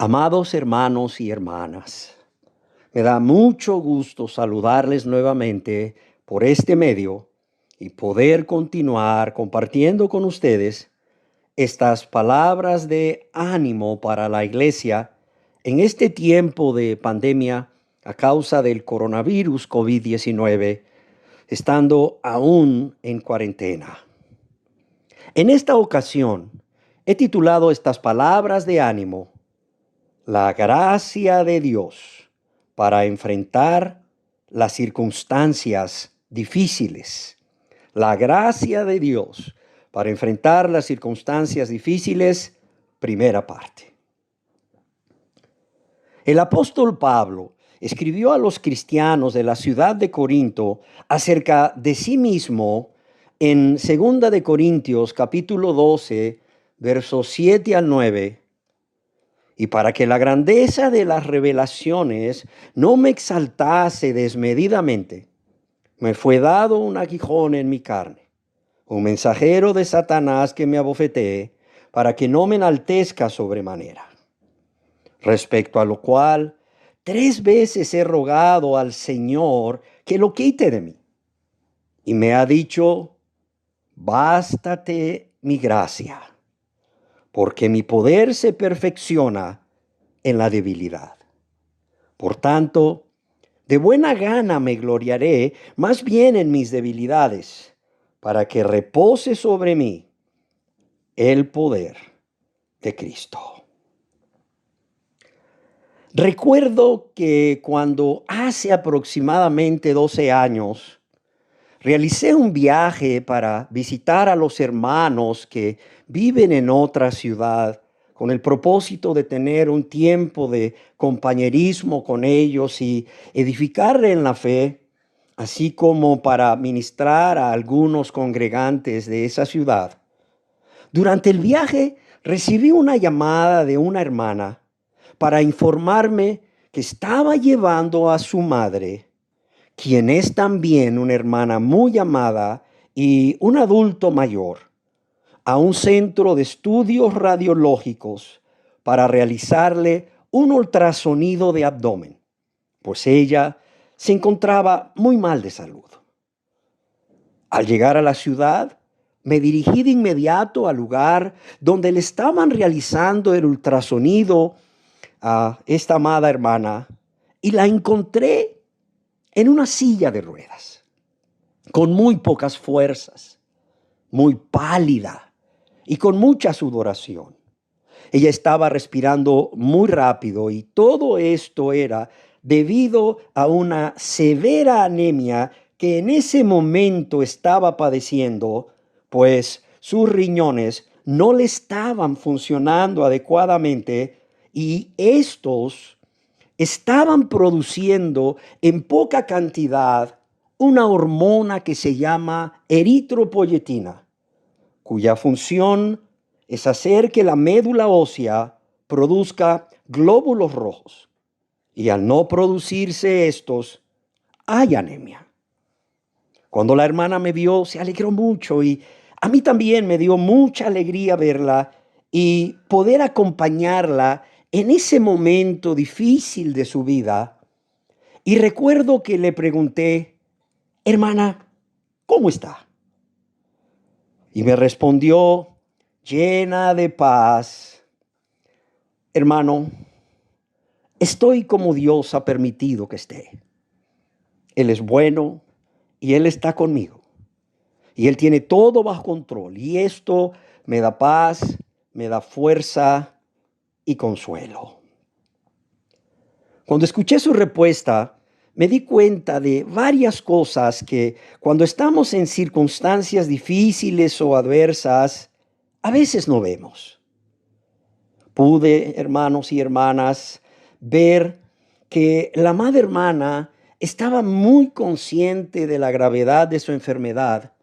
Amados hermanos y hermanas, me da mucho gusto saludarles nuevamente por este medio y poder continuar compartiendo con ustedes estas palabras de ánimo para la iglesia en este tiempo de pandemia a causa del coronavirus COVID-19, estando aún en cuarentena. En esta ocasión, he titulado estas palabras de ánimo: la gracia de Dios para enfrentar las circunstancias difíciles. La gracia de Dios para enfrentar las circunstancias difíciles, primera parte. El apóstol Pablo escribió a los cristianos de la ciudad de Corinto acerca de sí mismo en 2 de Corintios capítulo 12, versos 7 al 9. Y para que la grandeza de las revelaciones no me exaltase desmedidamente, me fue dado un aguijón en mi carne, un mensajero de Satanás que me abofetee, para que no me enaltezca sobremanera. Respecto a lo cual, 3 veces he rogado al Señor que lo quite de mí. Y me ha dicho: bástate mi gracia, porque mi poder se perfecciona en la debilidad. Por tanto, de buena gana me gloriaré más bien en mis debilidades, para que repose sobre mí el poder de Cristo. Recuerdo que cuando hace aproximadamente 12 años realicé un viaje para visitar a los hermanos que viven en otra ciudad, con el propósito de tener un tiempo de compañerismo con ellos y edificar en la fe, así como para ministrar a algunos congregantes de esa ciudad. Durante el viaje recibí una llamada de una hermana para informarme que estaba llevando a su madre, quien es también una hermana muy amada y un adulto mayor, a un centro de estudios radiológicos para realizarle un ultrasonido de abdomen, pues ella se encontraba muy mal de salud. Al llegar a la ciudad, me dirigí de inmediato al lugar donde le estaban realizando el ultrasonido a esta amada hermana y la encontré en una silla de ruedas, con muy pocas fuerzas, muy pálida y con mucha sudoración. Ella estaba respirando muy rápido y todo esto era debido a una severa anemia que en ese momento estaba padeciendo, pues sus riñones no le estaban funcionando adecuadamente y estos estaban produciendo en poca cantidad una hormona que se llama eritropoyetina, cuya función es hacer que la médula ósea produzca glóbulos rojos. Y al no producirse estos, hay anemia. Cuando la hermana me vio, se alegró mucho y a mí también me dio mucha alegría verla y poder acompañarla en ese momento difícil de su vida. Y recuerdo que le pregunté: hermana, ¿cómo está? Y me respondió, llena de paz: hermano, estoy como Dios ha permitido que esté. Él es bueno y Él está conmigo. Y Él tiene todo bajo control. Y esto me da paz, me da fuerza y consuelo. Cuando escuché su respuesta, me di cuenta de varias cosas que cuando estamos en circunstancias difíciles o adversas, a veces no vemos. Pude, hermanos y hermanas, ver que la amada hermana estaba muy consciente de la gravedad de su enfermedad,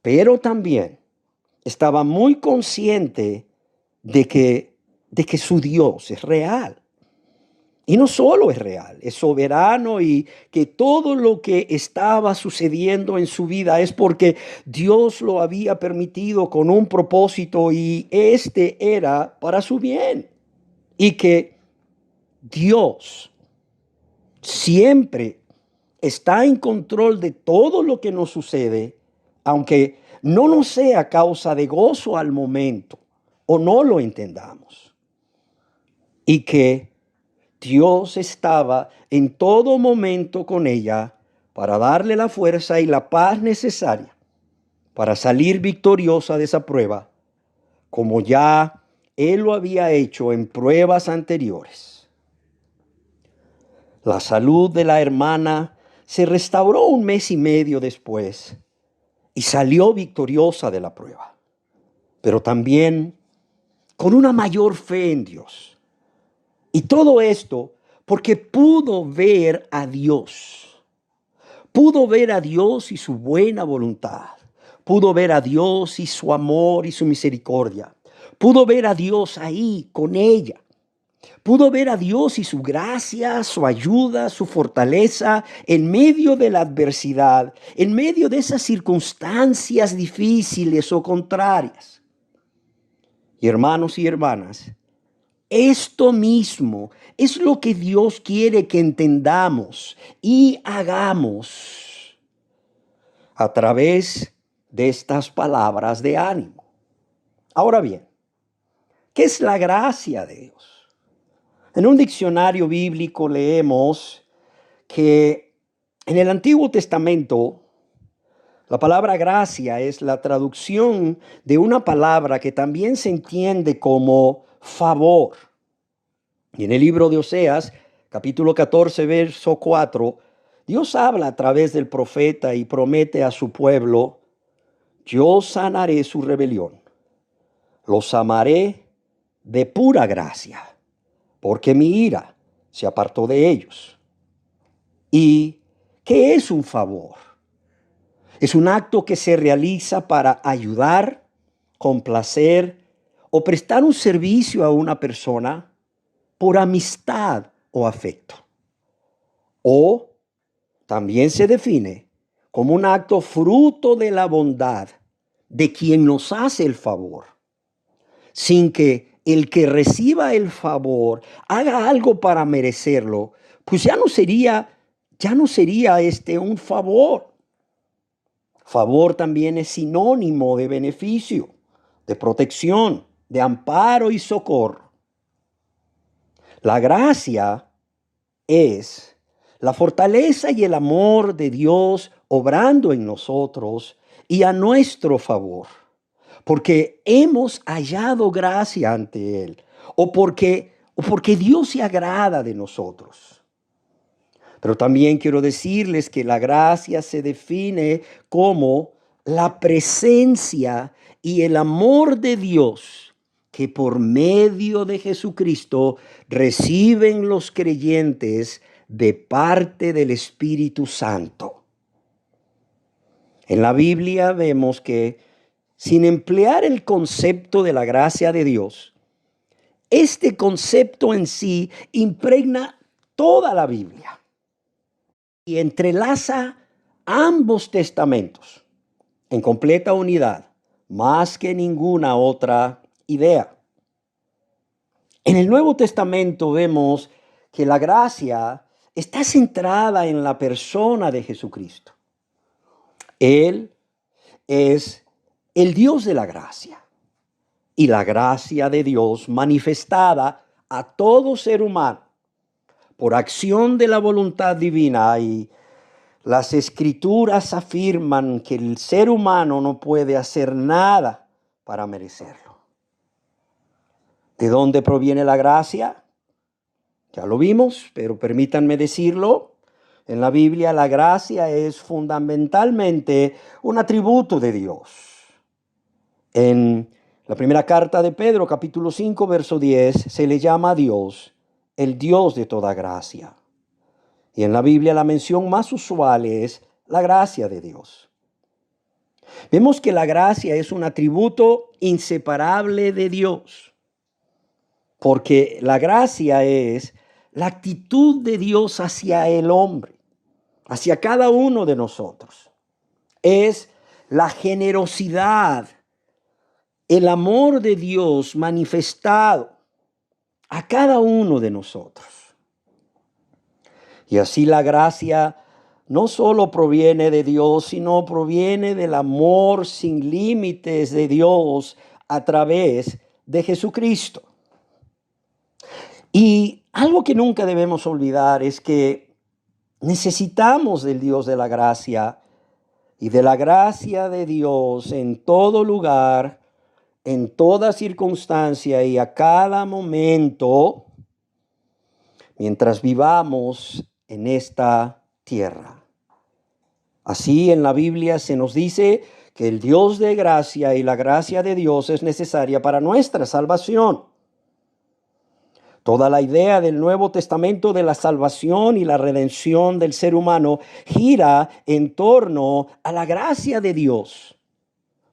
pero también estaba muy consciente de que su Dios es real. Y no solo es real, es soberano, y que todo lo que estaba sucediendo en su vida es porque Dios lo había permitido con un propósito y este era para su bien. Y que Dios siempre está en control de todo lo que nos sucede, aunque no nos sea causa de gozo al momento o no lo entendamos. Y que Dios estaba en todo momento con ella para darle la fuerza y la paz necesaria para salir victoriosa de esa prueba, como ya Él lo había hecho en pruebas anteriores. La salud de la hermana se restauró 1 mes y medio después y salió victoriosa de la prueba, pero también con una mayor fe en Dios. Y todo esto porque pudo ver a Dios. Pudo ver a Dios y su buena voluntad. Pudo ver a Dios y su amor y su misericordia. Pudo ver a Dios ahí con ella. Pudo ver a Dios y su gracia, su ayuda, su fortaleza en medio de la adversidad, en medio de esas circunstancias difíciles o contrarias. Y hermanos y hermanas, esto mismo es lo que Dios quiere que entendamos y hagamos a través de estas palabras de ánimo. Ahora bien, ¿qué es la gracia de Dios? En un diccionario bíblico leemos que en el Antiguo Testamento la palabra gracia es la traducción de una palabra que también se entiende como favor. Y en el libro de Oseas, capítulo 14, verso 4, Dios habla a través del profeta y promete a su pueblo: yo sanaré su rebelión, los amaré de pura gracia, porque mi ira se apartó de ellos. ¿Y qué es un favor? Es un acto que se realiza para ayudar, complacer o prestar un servicio a una persona por amistad o afecto. O también se define como un acto fruto de la bondad de quien nos hace el favor, sin que el que reciba el favor haga algo para merecerlo, pues ya no sería un favor. Favor también es sinónimo de beneficio, de protección, de amparo y socorro. La gracia es la fortaleza y el amor de Dios obrando en nosotros y a nuestro favor, porque hemos hallado gracia ante Él, o porque Dios se agrada de nosotros. Pero también quiero decirles que la gracia se define como la presencia y el amor de Dios que por medio de Jesucristo reciben los creyentes de parte del Espíritu Santo. En la Biblia vemos que, sin emplear el concepto de la gracia de Dios, este concepto en sí impregna toda la Biblia y entrelaza ambos testamentos en completa unidad, más que ninguna otra idea. En el Nuevo Testamento vemos que la gracia está centrada en la persona de Jesucristo. Él es el Dios de la gracia y la gracia de Dios manifestada a todo ser humano por acción de la voluntad divina, y las Escrituras afirman que el ser humano no puede hacer nada para merecerlo. ¿De dónde proviene la gracia? Ya lo vimos, pero permítanme decirlo. En la Biblia la gracia es fundamentalmente un atributo de Dios. En la primera carta de Pedro, capítulo 5, verso 10, se le llama a Dios el Dios de toda gracia. Y en la Biblia la mención más usual es la gracia de Dios. Vemos que la gracia es un atributo inseparable de Dios, porque la gracia es la actitud de Dios hacia el hombre, hacia cada uno de nosotros. Es la generosidad, el amor de Dios manifestado a cada uno de nosotros. Y así la gracia no solo proviene de Dios, sino proviene del amor sin límites de Dios a través de Jesucristo. Y algo que nunca debemos olvidar es que necesitamos del Dios de la gracia y de la gracia de Dios en todo lugar, en toda circunstancia y a cada momento mientras vivamos en esta tierra. Así en la Biblia se nos dice que el Dios de gracia y la gracia de Dios es necesaria para nuestra salvación. Toda la idea del Nuevo Testamento de la salvación y la redención del ser humano gira en torno a la gracia de Dios,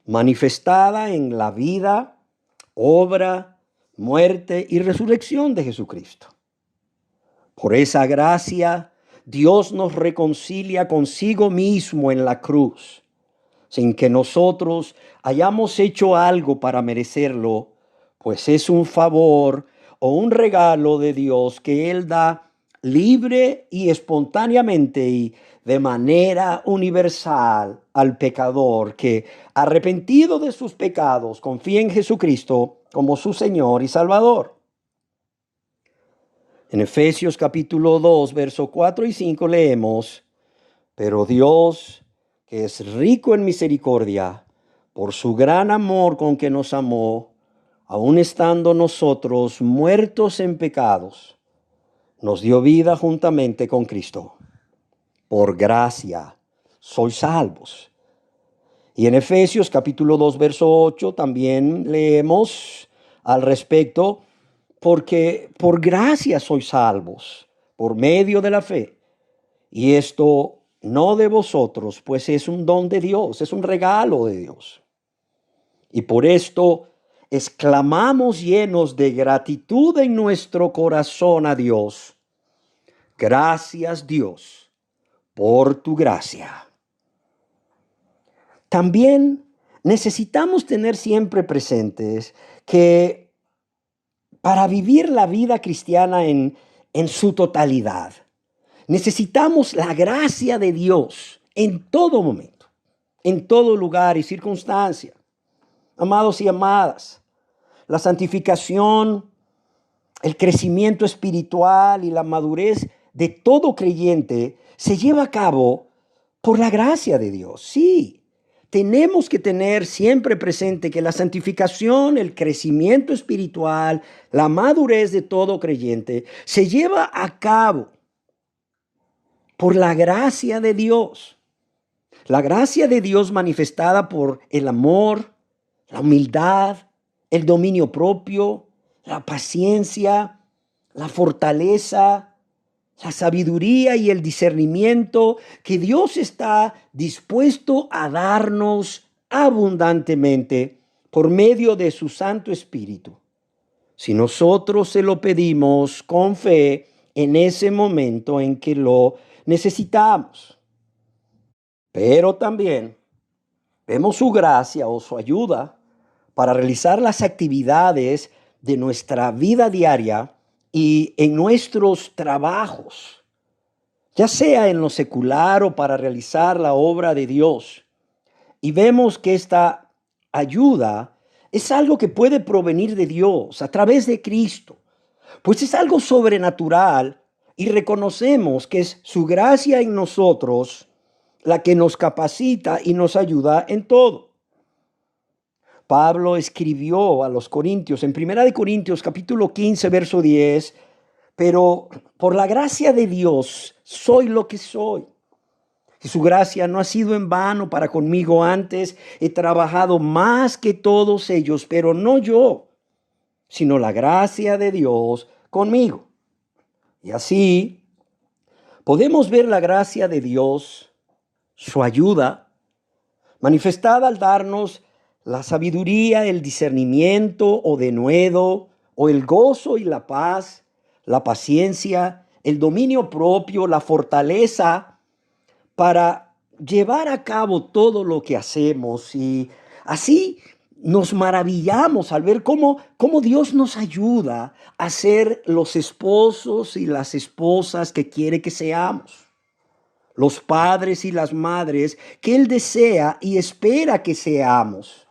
manifestada en la vida, obra, muerte y resurrección de Jesucristo. Por esa gracia, Dios nos reconcilia consigo mismo en la cruz, sin que nosotros hayamos hecho algo para merecerlo, pues es un favor o un regalo de Dios que Él da libre y espontáneamente y de manera universal al pecador que, arrepentido de sus pecados, confía en Jesucristo como su Señor y Salvador. En Efesios capítulo 2, versos 4 y 5 leemos: pero Dios, que es rico en misericordia, por su gran amor con que nos amó, aun estando nosotros muertos en pecados, nos dio vida juntamente con Cristo. Por gracia sois salvos. Y en Efesios capítulo 2, verso 8 también leemos al respecto: porque por gracia sois salvos, por medio de la fe. Y esto no de vosotros, pues es un don de Dios, es un regalo de Dios. Y por esto exclamamos llenos de gratitud en nuestro corazón a Dios: gracias, Dios, por tu gracia. También necesitamos tener siempre presentes que para vivir la vida cristiana en su totalidad, necesitamos la gracia de Dios en todo momento, en todo lugar y circunstancia. Amados y amadas, la santificación, el crecimiento espiritual y la madurez de todo creyente se lleva a cabo por la gracia de Dios. Sí, tenemos que tener siempre presente que la santificación, el crecimiento espiritual, la madurez de todo creyente se lleva a cabo por la gracia de Dios. La gracia de Dios manifestada por el amor, la humildad, el dominio propio, la paciencia, la fortaleza, la sabiduría y el discernimiento que Dios está dispuesto a darnos abundantemente por medio de su Santo Espíritu, si nosotros se lo pedimos con fe en ese momento en que lo necesitamos. Pero también vemos su gracia o su ayuda para realizar las actividades de nuestra vida diaria y en nuestros trabajos, ya sea en lo secular o para realizar la obra de Dios. Y vemos que esta ayuda es algo que puede provenir de Dios a través de Cristo, pues es algo sobrenatural y reconocemos que es su gracia en nosotros la que nos capacita y nos ayuda en todo. Pablo escribió a los Corintios en 1 Corintios capítulo 15, verso 10, pero por la gracia de Dios soy lo que soy. Y su gracia no ha sido en vano para conmigo. Antes he trabajado más que todos ellos, pero no yo, sino la gracia de Dios conmigo. Y así podemos ver la gracia de Dios, su ayuda, manifestada al darnos la sabiduría, el discernimiento o denuedo, o el gozo y la paz, la paciencia, el dominio propio, la fortaleza para llevar a cabo todo lo que hacemos. Y así nos maravillamos al ver cómo Dios nos ayuda a ser los esposos y las esposas que quiere que seamos, los padres y las madres que Él desea y espera que seamos,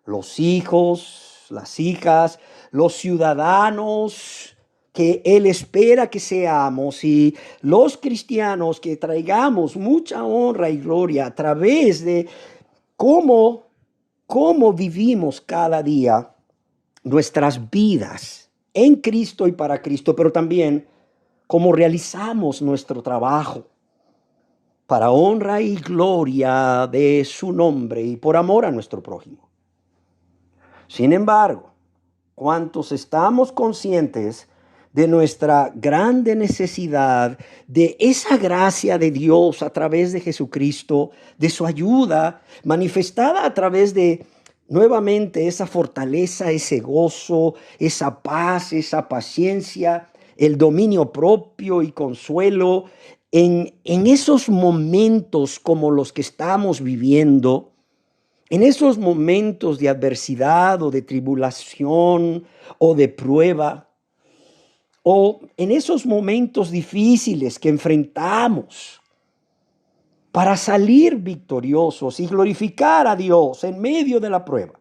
los hijos, las hijas, los ciudadanos que Él espera que seamos, y los cristianos que traigamos mucha honra y gloria a través de cómo vivimos cada día nuestras vidas en Cristo y para Cristo, pero también cómo realizamos nuestro trabajo para honra y gloria de su nombre y por amor a nuestro prójimo. Sin embargo, ¿cuántos estamos conscientes de nuestra grande necesidad de esa gracia de Dios a través de Jesucristo, de su ayuda manifestada a través de nuevamente esa fortaleza, ese gozo, esa paz, esa paciencia, el dominio propio y consuelo en esos momentos como los que estamos viviendo? En esos momentos de adversidad o de tribulación o de prueba, o en esos momentos difíciles que enfrentamos para salir victoriosos y glorificar a Dios en medio de la prueba.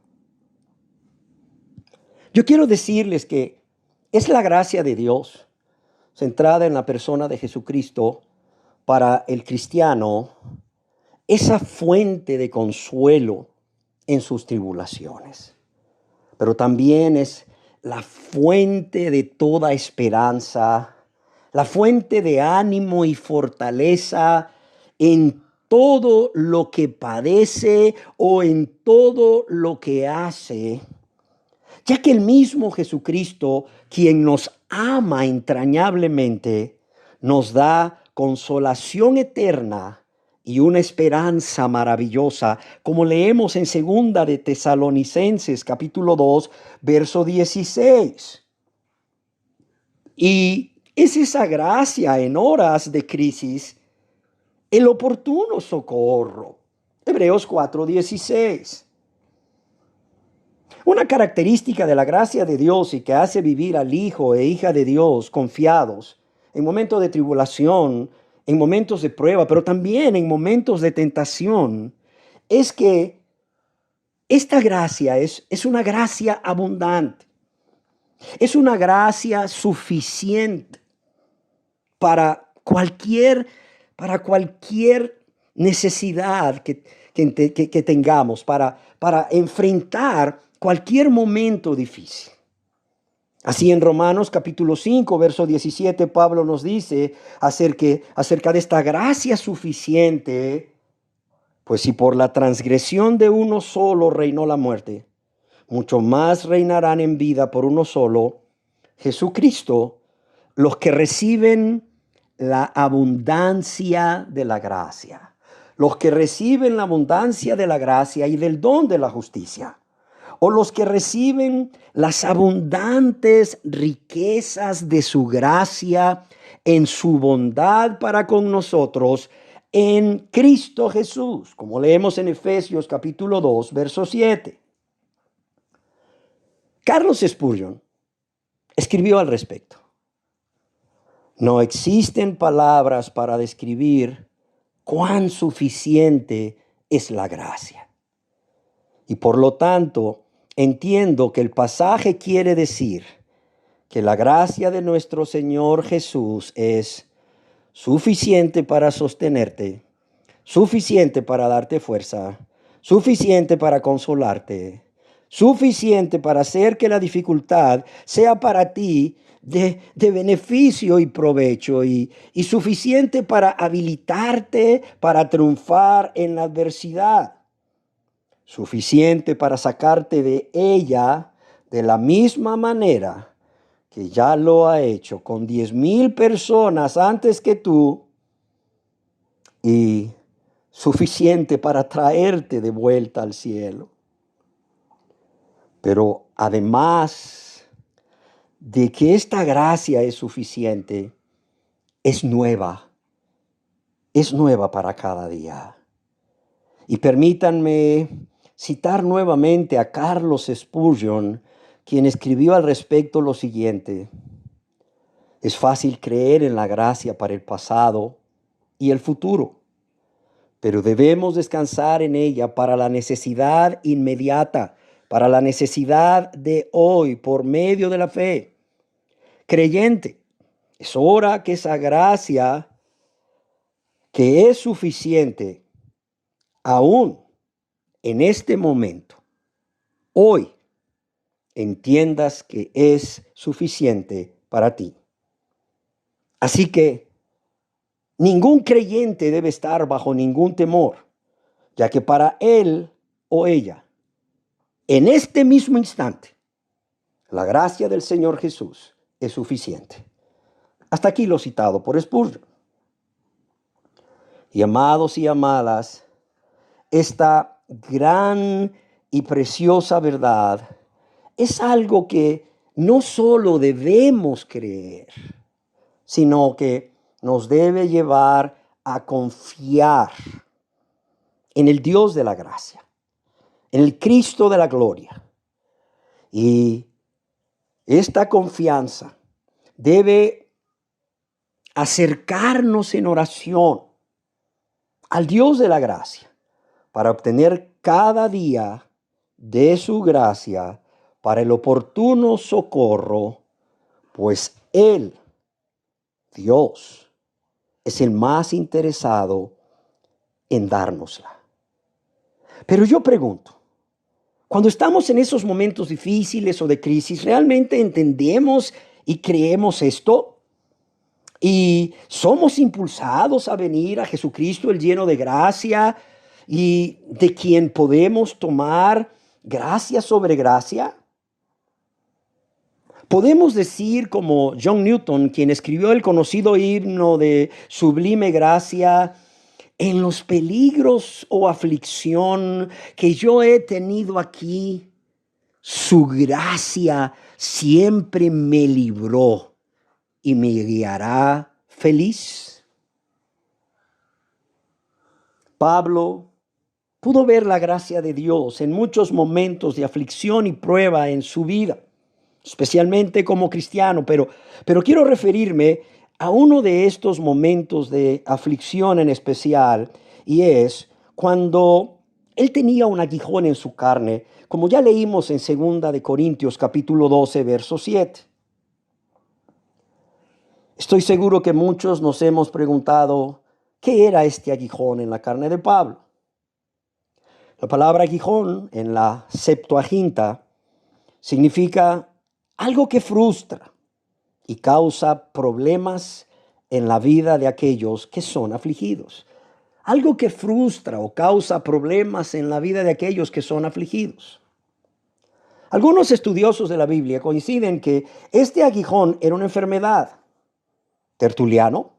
Yo quiero decirles que es la gracia de Dios centrada en la persona de Jesucristo para el cristiano, esa fuente de consuelo en sus tribulaciones, pero también es la fuente de toda esperanza, la fuente de ánimo y fortaleza en todo lo que padece o en todo lo que hace, ya que el mismo Jesucristo, quien nos ama entrañablemente, nos da consolación eterna y una esperanza maravillosa, como leemos en segunda de Tesalonicenses capítulo 2, verso 16. Y es esa gracia en horas de crisis, el oportuno socorro. Hebreos 4:16. Una característica de la gracia de Dios y que hace vivir al hijo e hija de Dios confiados en momentos de tribulación, en momentos de prueba, pero también en momentos de tentación, es que esta gracia es una gracia abundante, es una gracia suficiente para cualquier necesidad que tengamos, para enfrentar cualquier momento difícil. Así en Romanos capítulo 5, verso 17, Pablo nos dice acerca de esta gracia suficiente, pues si por la transgresión de uno solo reinó la muerte, mucho más reinarán en vida por uno solo, Jesucristo, los que reciben la abundancia de la gracia, los que reciben la abundancia de la gracia y del don de la justicia, o los que reciben las abundantes riquezas de su gracia en su bondad para con nosotros en Cristo Jesús, como leemos en Efesios capítulo 2, verso 7. Carlos Spurgeon escribió al respecto: no existen palabras para describir cuán suficiente es la gracia. Y por lo tanto, entiendo que el pasaje quiere decir que la gracia de nuestro Señor Jesús es suficiente para sostenerte, suficiente para darte fuerza, suficiente para consolarte, suficiente para hacer que la dificultad sea para ti de beneficio y provecho, y suficiente para habilitarte para triunfar en la adversidad, suficiente para sacarte de ella de la misma manera que ya lo ha hecho con 10,000 personas antes que tú, y suficiente para traerte de vuelta al cielo. Pero además de que esta gracia es suficiente, es nueva para cada día. Y permítanme citar nuevamente a Carlos Spurgeon, quien escribió al respecto lo siguiente: es fácil creer en la gracia para el pasado y el futuro, pero debemos descansar en ella para la necesidad inmediata, para la necesidad de hoy por medio de la fe. Creyente, es hora que esa gracia, que es suficiente aún en este momento, hoy, entiendas que es suficiente para ti. Así que ningún creyente debe estar bajo ningún temor, ya que para él o ella, en este mismo instante, la gracia del Señor Jesús es suficiente. Hasta aquí lo citado por Spurgeon. Y amados y amadas, esta gran y preciosa verdad es algo que no solo debemos creer, sino que nos debe llevar a confiar en el Dios de la gracia, en el Cristo de la gloria. Y esta confianza debe acercarnos en oración al Dios de la gracia para obtener cada día de su gracia para el oportuno socorro, pues Él, Dios, es el más interesado en dárnosla. Pero yo pregunto, cuando estamos en esos momentos difíciles o de crisis, ¿realmente entendemos y creemos esto? ¿Y somos impulsados a venir a Jesucristo, el lleno de gracia, y de quien podemos tomar gracia sobre gracia? Podemos decir, como John Newton, quien escribió el conocido himno de Sublime Gracia: en los peligros o aflicción que yo he tenido aquí, su gracia siempre me libró y me guiará feliz. Pablo pudo ver la gracia de Dios en muchos momentos de aflicción y prueba en su vida, especialmente como cristiano, pero quiero referirme a uno de estos momentos de aflicción en especial, y es cuando él tenía un aguijón en su carne, como ya leímos en 2 de Corintios capítulo 12, verso 7. Estoy seguro que muchos nos hemos preguntado, ¿qué era este aguijón en la carne de Pablo? La palabra aguijón en la Septuaginta significa algo que frustra y causa problemas en la vida de aquellos que son afligidos. Algo que frustra o causa problemas en la vida de aquellos que son afligidos. Algunos estudiosos de la Biblia coinciden que este aguijón era una enfermedad. Tertuliano,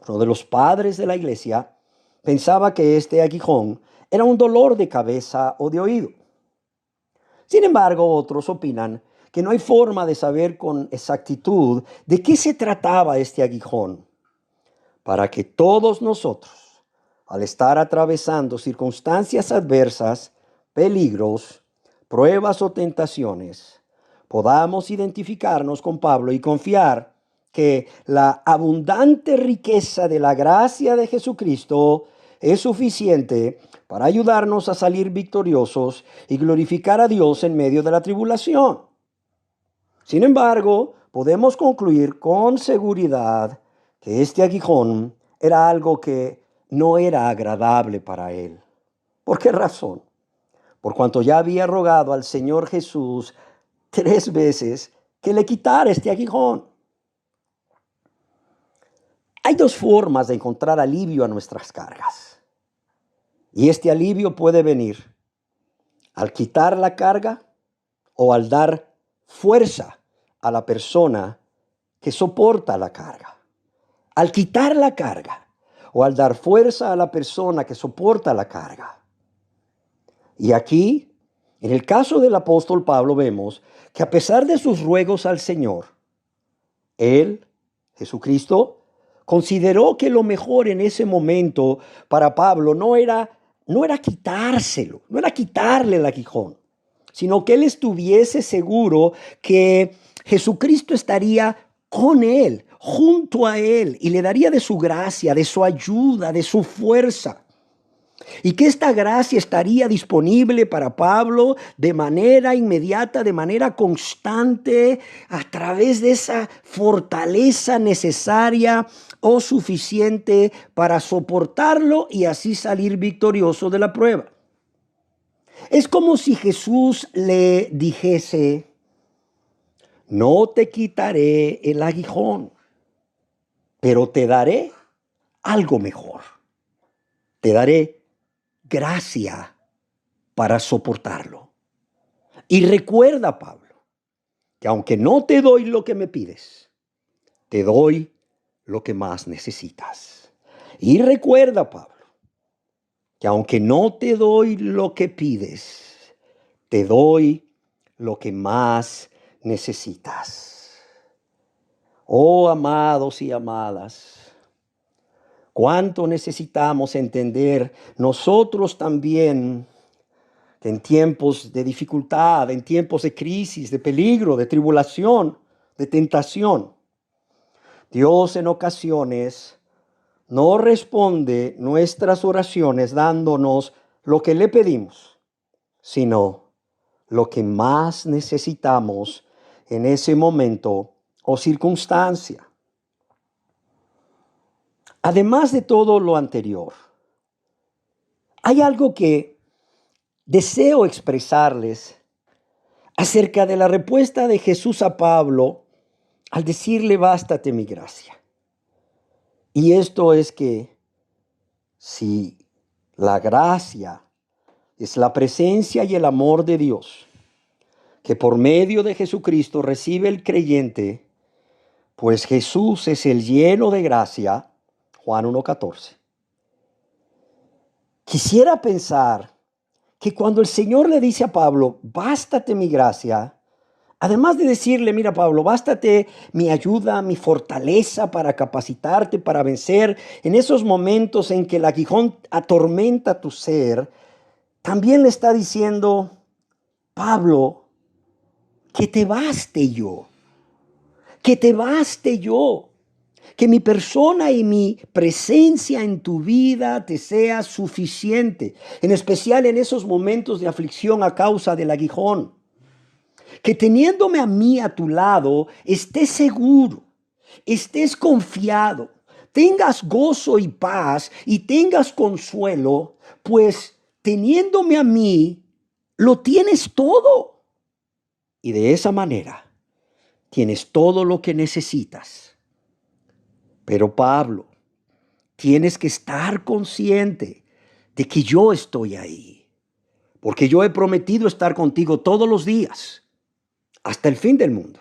uno de los padres de la iglesia, pensaba que este aguijón era un dolor de cabeza o de oído. Sin embargo, otros opinan que no hay forma de saber con exactitud de qué se trataba este aguijón, para que todos nosotros, al estar atravesando circunstancias adversas, peligros, pruebas o tentaciones, podamos identificarnos con Pablo y confiar que la abundante riqueza de la gracia de Jesucristo es suficiente para ayudarnos a salir victoriosos y glorificar a Dios en medio de la tribulación. Sin embargo, podemos concluir con seguridad que este aguijón era algo que no era agradable para él. ¿Por qué razón? Por cuanto ya había rogado al Señor Jesús 3 veces que le quitara este aguijón. Hay 2 formas de encontrar alivio a nuestras cargas. Y este alivio puede venir al quitar la carga o al dar fuerza a la persona que soporta la carga. Al quitar la carga o al dar fuerza a la persona que soporta la carga. Y aquí, en el caso del apóstol Pablo, vemos que a pesar de sus ruegos al Señor, él, Jesucristo, consideró que lo mejor en ese momento para Pablo no era no era quitárselo, no era quitarle el aguijón, sino que él estuviese seguro que Jesucristo estaría con él, junto a él, y le daría de su gracia, de su ayuda, de su fuerza. Y que esta gracia estaría disponible para Pablo de manera inmediata, de manera constante, a través de esa fortaleza necesaria o suficiente para soportarlo y así salir victorioso de la prueba. Es como si Jesús le dijese: no te quitaré el aguijón, pero te daré algo mejor. Te daré gracia para soportarlo. Y recuerda, Pablo, que aunque no te doy lo que me pides, te doy lo que más necesitas. Y recuerda, Pablo, que aunque no te doy lo que pides, te doy lo que más necesitas. Oh, amados y amadas, cuánto necesitamos entender nosotros también que en tiempos de dificultad, en tiempos de crisis, de peligro, de tribulación, de tentación, Dios en ocasiones no responde nuestras oraciones dándonos lo que le pedimos, sino lo que más necesitamos en ese momento o circunstancia. Además de todo lo anterior, hay algo que deseo expresarles acerca de la respuesta de Jesús a Pablo al decirle: bástate mi gracia. Y esto es que si la gracia es la presencia y el amor de Dios que por medio de Jesucristo recibe el creyente, pues Jesús es el lleno de gracia, Juan 1:14. Quisiera pensar que cuando el Señor le dice a Pablo: bástate mi gracia, además de decirle: mira, Pablo, bástate mi ayuda, mi fortaleza para capacitarte, para vencer en esos momentos en que el aguijón atormenta tu ser, también le está diciendo: Pablo, que te baste yo, que te baste yo, que mi persona y mi presencia en tu vida te sea suficiente, en especial en esos momentos de aflicción a causa del aguijón. Que teniéndome a mí a tu lado, estés seguro, estés confiado, tengas gozo y paz y tengas consuelo, pues teniéndome a mí, lo tienes todo. Y de esa manera, tienes todo lo que necesitas. Pero Pablo, tienes que estar consciente de que yo estoy ahí, porque yo he prometido estar contigo todos los días, hasta el fin del mundo.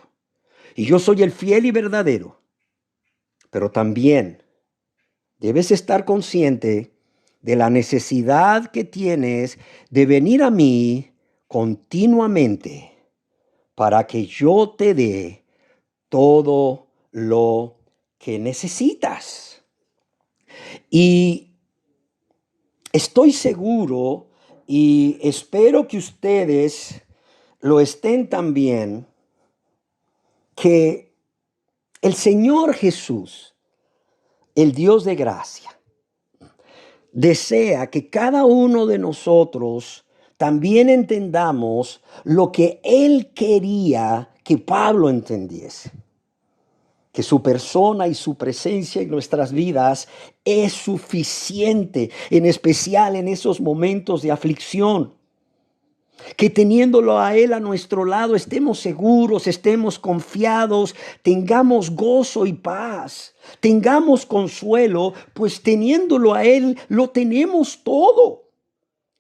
Y yo soy el fiel y verdadero. Pero también debes estar consciente de la necesidad que tienes de venir a mí continuamente para que yo te dé todo lo que necesitas. Y estoy seguro y espero que ustedes lo estén también, que el Señor Jesús, el Dios de gracia, desea que cada uno de nosotros también entendamos lo que Él quería que Pablo entendiese. Que su persona y su presencia en nuestras vidas es suficiente, en especial en esos momentos de aflicción. Que teniéndolo a Él a nuestro lado, estemos seguros, estemos confiados, tengamos gozo y paz, tengamos consuelo, pues teniéndolo a Él, lo tenemos todo.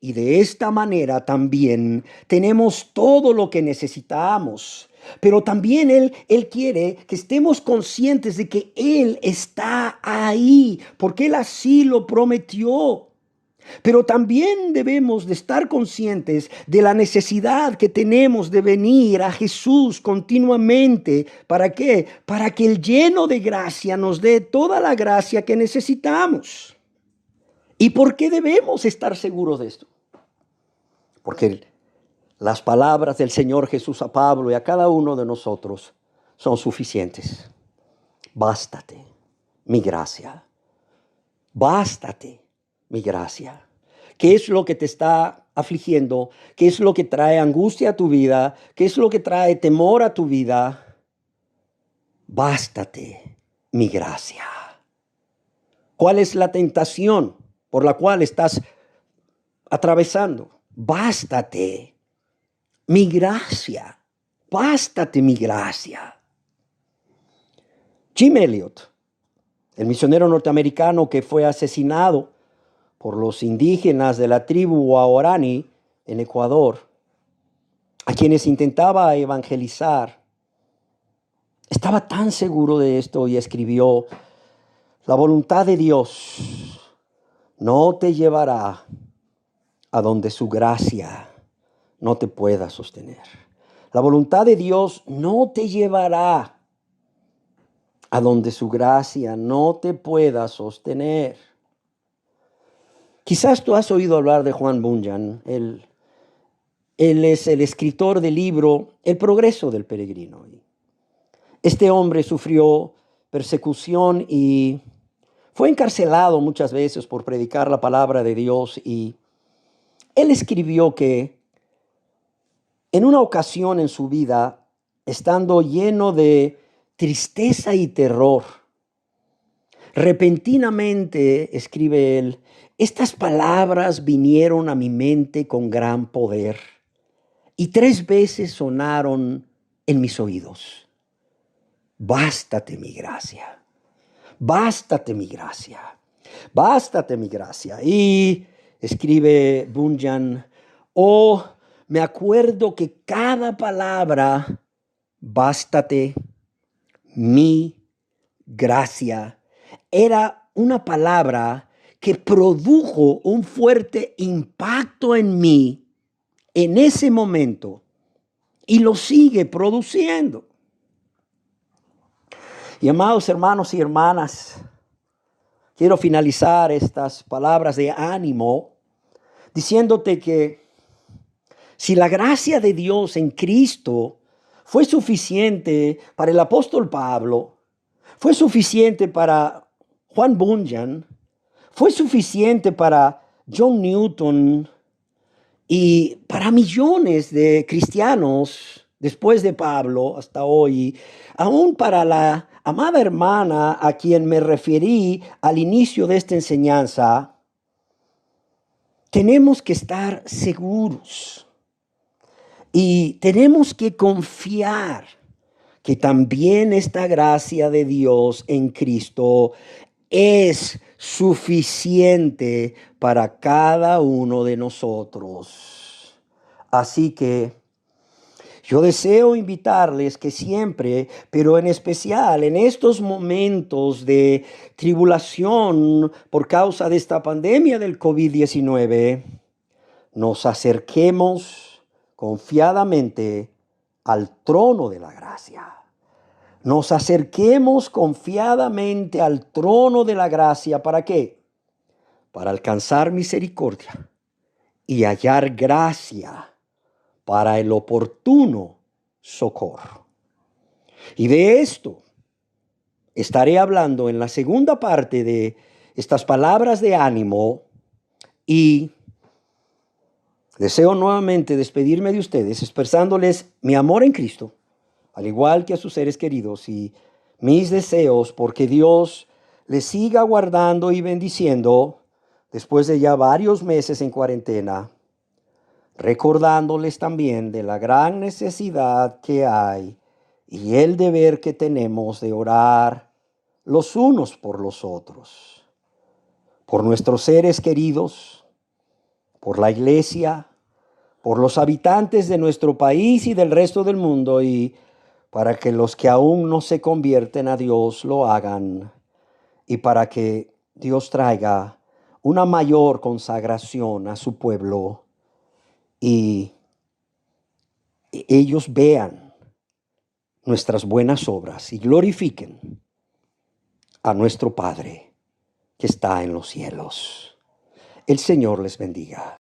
Y de esta manera también tenemos todo lo que necesitamos. Pero también Él quiere que estemos conscientes de que Él está ahí, porque Él así lo prometió. Pero también debemos de estar conscientes de la necesidad que tenemos de venir a Jesús continuamente. ¿Para qué? Para que el lleno de gracia nos dé toda la gracia que necesitamos. ¿Y por qué debemos estar seguros de esto? Porque las palabras del Señor Jesús a Pablo y a cada uno de nosotros son suficientes. Bástate mi gracia. Bástate mi gracia. ¿Qué es lo que te está afligiendo? ¿Qué es lo que trae angustia a tu vida? ¿Qué es lo que trae temor a tu vida? Bástate mi gracia. ¿Cuál es la tentación por la cual estás atravesando? Bástate mi gracia. Bástate mi gracia. Jim Elliot, el misionero norteamericano que fue asesinado por los indígenas de la tribu Waorani en Ecuador, a quienes intentaba evangelizar, estaba tan seguro de esto y escribió: la voluntad de Dios no te llevará a donde su gracia no te pueda sostener. La voluntad de Dios no te llevará a donde su gracia no te pueda sostener. Quizás tú has oído hablar de Juan Bunyan. Él es el escritor del libro El progreso del peregrino. Este hombre sufrió persecución y fue encarcelado muchas veces por predicar la palabra de Dios, y él escribió que en una ocasión en su vida, estando lleno de tristeza y terror, repentinamente, escribe él, estas palabras vinieron a mi mente con gran poder y 3 veces sonaron en mis oídos: bástate mi gracia, bástate mi gracia, bástate mi gracia. Y escribe Bunyan: oh, me acuerdo que cada palabra, bástate mi gracia, era una palabra que produjo un fuerte impacto en mí en ese momento y lo sigue produciendo. Y amados hermanos y hermanas, quiero finalizar estas palabras de ánimo diciéndote que si la gracia de Dios en Cristo fue suficiente para el apóstol Pablo, fue suficiente para Juan Bunyan, fue suficiente para John Newton y para millones de cristianos después de Pablo hasta hoy, aún para la amada hermana a quien me referí al inicio de esta enseñanza, tenemos que estar seguros y tenemos que confiar que también esta gracia de Dios en Cristo es suficiente para cada uno de nosotros. Así que yo deseo invitarles que siempre, pero en especial en estos momentos de tribulación por causa de esta pandemia del COVID-19, nos acerquemos confiadamente al trono de la gracia. Nos acerquemos confiadamente al trono de la gracia. ¿Para qué? Para alcanzar misericordia y hallar gracia para el oportuno socorro. Y de esto estaré hablando en la segunda parte de estas palabras de ánimo, y deseo nuevamente despedirme de ustedes expresándoles mi amor en Cristo, al igual que a sus seres queridos, y mis deseos porque Dios les siga guardando y bendiciendo después de ya varios meses en cuarentena, recordándoles también de la gran necesidad que hay y el deber que tenemos de orar los unos por los otros, por nuestros seres queridos, por la iglesia, por los habitantes de nuestro país y del resto del mundo, y para que los que aún no se convierten a Dios lo hagan, y para que Dios traiga una mayor consagración a su pueblo y ellos vean nuestras buenas obras y glorifiquen a nuestro Padre que está en los cielos. El Señor les bendiga.